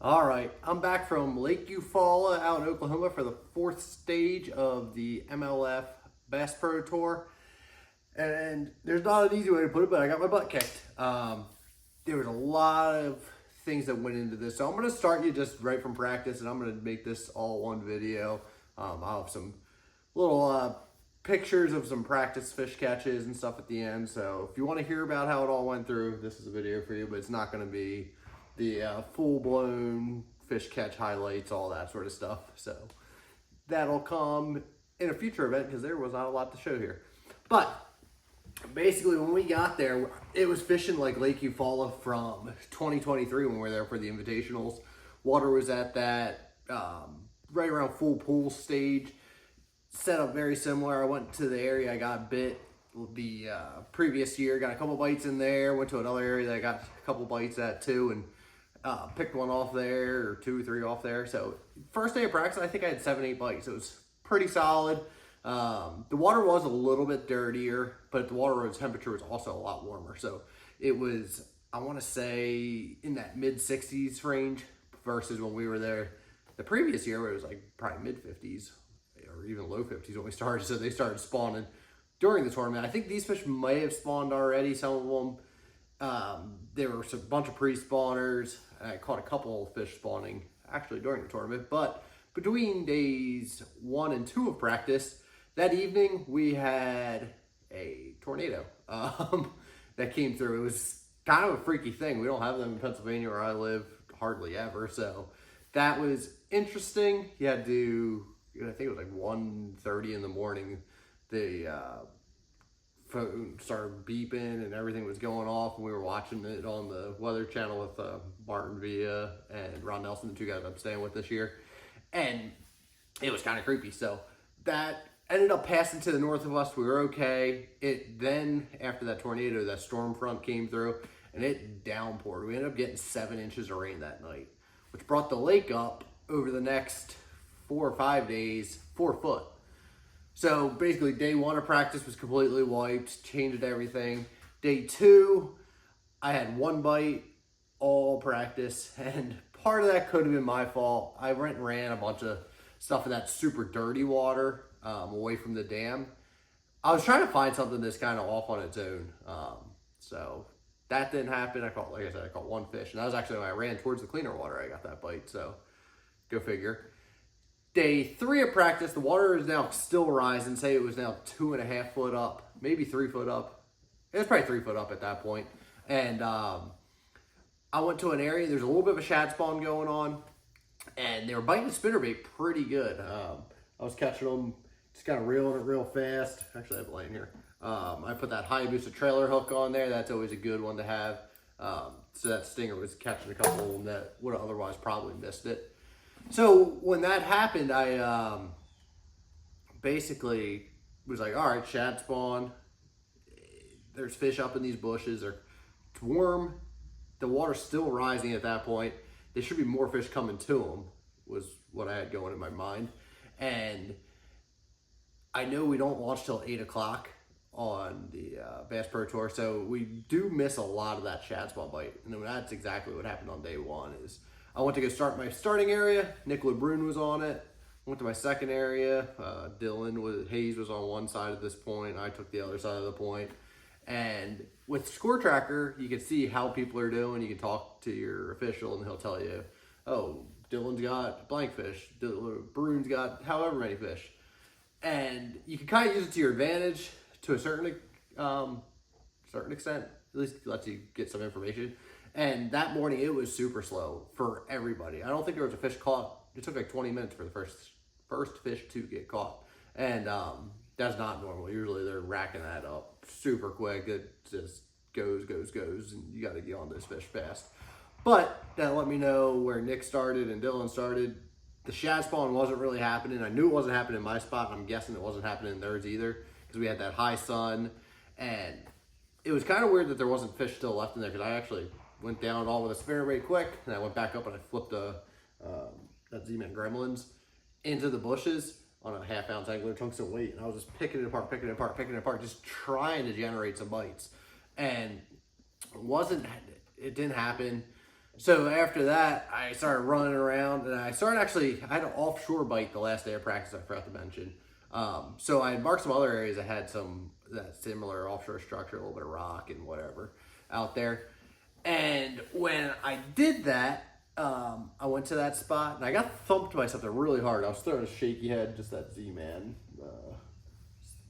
All right, I'm back from Lake Eufaula out in Oklahoma for the fourth stage of the MLF Bass Pro Tour. And there's not an easy way to put it, but I got my butt kicked. There was a lot of things that went into this. So I'm going to start you just right from practice, and I'm going to make this all one video. I'll have some little pictures of some practice fish catches and stuff at the end. So if you want to hear about how it all went through, this is a video for you, but it's not going to be the full-blown fish catch highlights, all that sort of stuff. So that'll come in a future event because there was not a lot to show here. But basically, when we got there, it was fishing like Lake Eufaula from 2023 when we were there for the invitationals. Water was at that right around full pool stage. Set up very similar. I went to the area I got bit the previous year, got a couple bites in there. Went to another area that I got a couple bites at too, and picked one off there, or 2 or 3 off there. So first day of practice, I think I had 7, 8 bites. It was pretty solid. The water was a little bit dirtier, but the water temperature was also a lot warmer. So it was, I want to say, in that mid 60s range versus when we were there the previous year, where it was like probably mid 50s or even low 50s when we started. So they started spawning during the tournament. I think these fish may have spawned already, some of them. There were a bunch of pre-spawners. I caught a couple of fish spawning actually during the tournament, but between days 1 and 2 of practice, that evening we had a tornado that came through. It was kind of a freaky thing. We don't have them in Pennsylvania where I live hardly ever, so that was interesting. You had to, I think it was like 1:30 in the morning, the phone started beeping and everything was going off, and we were watching it on the Weather Channel with Martin Villa and Ron Nelson, the 2 guys I'm staying with this year, and it was kind of creepy. So that ended up passing to the north of us. We were okay. It then, after that tornado, that storm front came through and it downpoured. We ended up getting 7 inches of rain that night, which brought the lake up over the next 4 or 5 days 4 foot. So basically day 1 of practice was completely wiped, changed everything. Day 2, I had 1 bite all practice, and part of that could have been my fault. I went and ran a bunch of stuff in that super dirty water away from the dam. I was trying to find something that's kind of off on its own. So that didn't happen. Like I said, I caught 1 fish, and that was actually when I ran towards the cleaner water I got that bite, so go figure. Day 3 of practice, the water is now still rising. Say it was now 2.5 foot up, maybe 3 foot up. It was probably 3 foot up at that point. And I went to an area, there's a little bit of a shad spawn going on, and they were biting the spinnerbait pretty good. I was catching them, just kind of reeling it real fast. Actually, I have it laying here. I put that Hayabusa trailer hook on there. That's always a good one to have. So that stinger was catching a couple of them that would have otherwise probably missed it. So when that happened, I basically was like, all right, shad spawn. There's fish up in these bushes. It's warm. The water's still rising at that point. There should be more fish coming to them, was what I had going in my mind. And I know we don't launch till 8 o'clock on the Bass Pro Tour, so we do miss a lot of that shad spawn bite. And that's exactly what happened on day 1. Is I went to go start my starting area. Nick LeBrun was on it. Went to my second area. Hayes was on one side at this point. I took the other side of the point. And with Score Tracker, you can see how people are doing. You can talk to your official and he'll tell you, oh, Dylan's got blank fish. Brune's got however many fish. And you can kind of use it to your advantage to a certain extent. At least it lets you get some information. And that morning, it was super slow for everybody. I don't think there was a fish caught. It took like 20 minutes for the first fish to get caught. And that's not normal. Usually they're racking that up super quick. It just goes, and you got to get on those fish fast. But that let me know where Nick started and Dylan started. The shad spawn wasn't really happening. I knew it wasn't happening in my spot, and I'm guessing it wasn't happening in theirs either, because we had that high sun. And it was kind of weird that there wasn't fish still left in there, because I actually went down it all with a spinnerbait quick, and I went back up and I flipped that Z-Man Gremlins into the bushes on a 1/2 ounce angler tungsten weight, and I was just picking it apart, just trying to generate some bites. And it didn't happen. So after that, I started running around, and I had an offshore bite the last day of practice, I forgot to mention. So I marked some other areas that had that similar offshore structure, a little bit of rock and whatever out there. And when I did that, I went to that spot, and I got thumped by something really hard. I was throwing a shaky head, just that Z-Man,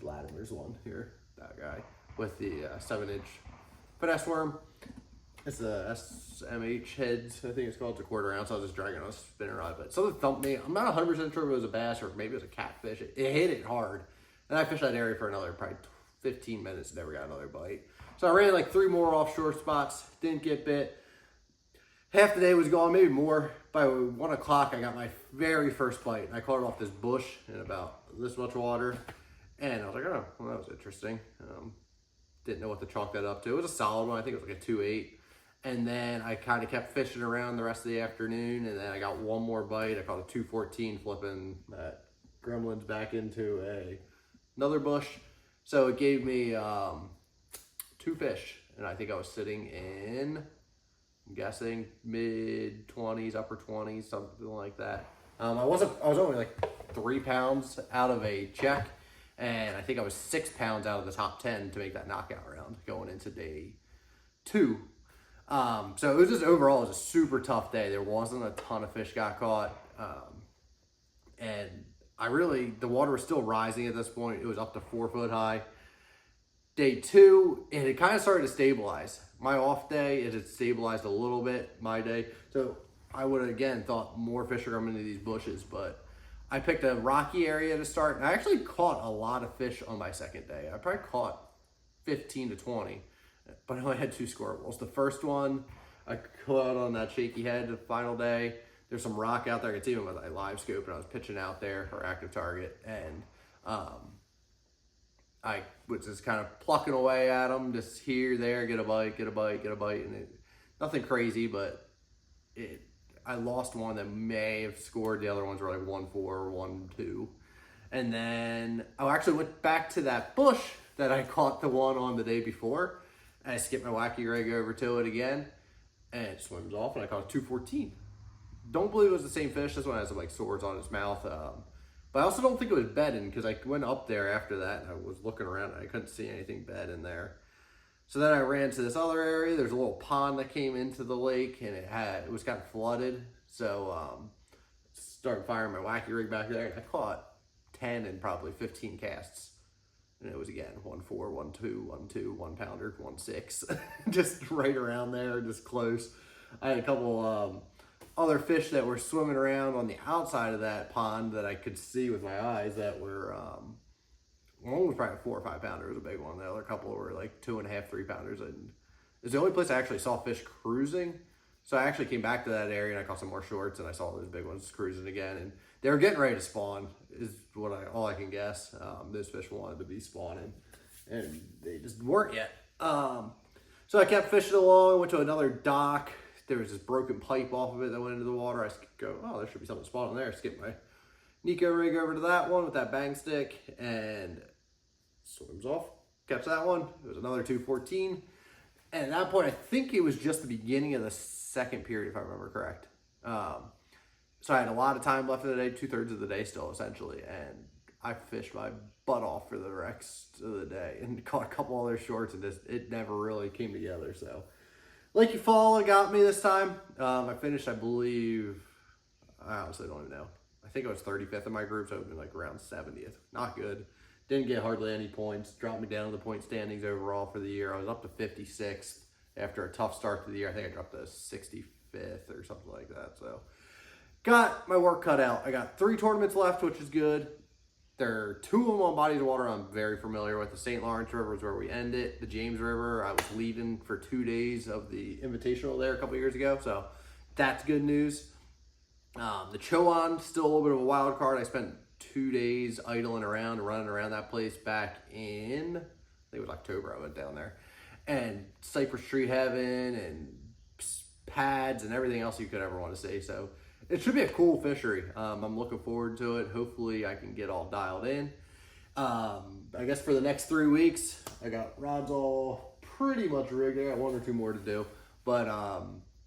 Latimer's one here, that guy, with the 7-inch finesse worm. It's the SMH heads, I think it's called. It's a quarter ounce. I was just dragging on a spinner rod, but something thumped me. I'm not 100% sure if it was a bass or maybe it was a catfish. It hit it hard. And I fished that area for another probably 15 minutes, never got another bite. So I ran like 3 more offshore spots, didn't get bit. Half the day was gone, maybe more. By 1 o'clock, I got my very first bite. I caught it off this bush in about this much water. And I was like, oh, well, that was interesting. Didn't know what to chalk that up to. It was a solid one. I think it was like a 2.8. And then I kind of kept fishing around the rest of the afternoon. And then I got one more bite. I caught a 2.14, flipping that gremlins back into another bush. So it gave me 2 fish. And I think I was sitting in, I'm guessing, mid-20s, upper 20s, something like that. I was only like 3 pounds out of a check. And I think I was 6 pounds out of the top 10 to make that knockout round going into day 2. So it was just overall, it was a super tough day. There wasn't a ton of fish got caught. And the water was still rising at this point. It was up to 4 foot high. Day 2, and it kind of started to stabilize. My off day, it had stabilized a little bit, my day. So I would have, again, thought more fish are coming into these bushes, but I picked a rocky area to start, and I actually caught a lot of fish on my second day. I probably caught 15 to 20, but I only had 2 scorables. The first one, I caught on that shaky head the final day. There's some rock out there. I could see them with a live scope, and I was pitching out there for active target, and I was just kind of plucking away at them, just here, there, get a bite, and nothing crazy, but I lost one that may have scored. The other ones were like 1-4, 1-2. And then I actually went back to that bush that I caught the one on the day before. And I skipped my wacky rig over to it again. And it swims off, and I caught a 2.14. Don't believe it was the same fish. This one has some like swords on its mouth. But I also don't think it was bedding, because I went up there after that and I was looking around and I couldn't see anything bed in there. So then I ran to this other area. There's a little pond that came into the lake, and it was kind of flooded. So started firing my wacky rig back there, and I caught 10 and probably 15 casts. And it was again 1-4, 1-2, 1-2, 1 pounder, 1-6, just right around there, just close. I had a couple other fish that were swimming around on the outside of that pond that I could see with my eyes that were, one was probably a 4 or 5 pounder. It was a big one. The other couple were like 2.5, 3 pounders. And it's the only place I actually saw fish cruising. So I actually came back to that area and I caught some more shorts, and I saw those big ones cruising again. And they were getting ready to spawn, is all I can guess. Those fish wanted to be spawning, and they just weren't yet. So I kept fishing along, went to another dock. There was this broken pipe off of it that went into the water. I go, oh, there should be something spawning there. Skip my Nico rig over to that one with that bang stick, and swims off. Catch that one. It was another 2.14. And at that point, I think it was just the beginning of the second period, if I remember correct. So I had a lot of time left in the day, 2/3 of the day still, essentially. And I fished my butt off for the rest of the day and caught a couple other shorts, and it never really came together. So Lake Eufaula got me this time. I finished, I believe, I honestly don't even know. I think I was 35th in my group, so it would have been like around 70th. Not good. Didn't get hardly any points. Dropped me down to the point standings overall for the year. I was up to 56th after a tough start to the year. I think I dropped to 65th or something like that. So got my work cut out. I got 3 tournaments left, which is good. There are 2 of them on bodies of water I'm very familiar with. The St. Lawrence River is where we end it. The James River, I was leading for 2 days of the Invitational there a couple years ago. So that's good news. The Chowan, still a little bit of a wild card. I spent 2 days idling around and running around that place back in, I think it was October I went down there. And Cypress Tree Heaven and pads and everything else you could ever want to see. So it should be a cool fishery. I'm looking forward to it. Hopefully I can get all dialed in. I guess for the next 3 weeks, I got rods all pretty much rigged. I got 1 or 2 more to do. But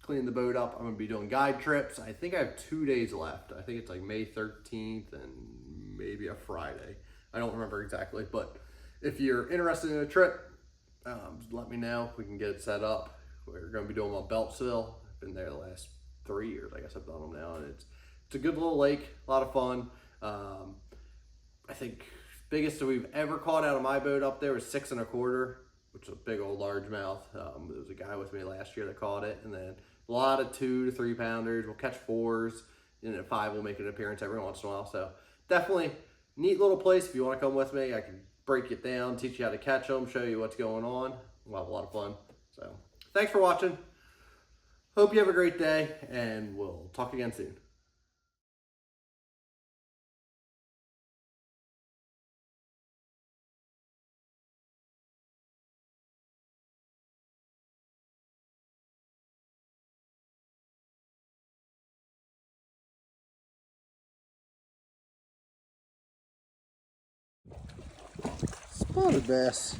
clean the boat up. I'm gonna be doing guide trips. I think I have 2 days left. I think it's like May 13th and maybe a Friday. I don't remember exactly, but if you're interested in a trip, just let me know. We can get it set up. We're gonna be doing my Beltsville. I've been there the last 3 years. I guess I've done them now, and it's a good little lake, a lot of fun. I think biggest that we've ever caught out of my boat up there was 6 1/4, which is a big old largemouth. There was a guy with me last year that caught it, and then a lot of 2 to 3 pounders. We'll catch 4s, and then 5 will make an appearance every once in a while. So definitely neat little place. If you want to come with me, I can break it down, teach you how to catch them, show you what's going on. We'll have a lot of fun. So thanks for watching. Hope you have a great day, and we'll talk again soon. Spotted bass.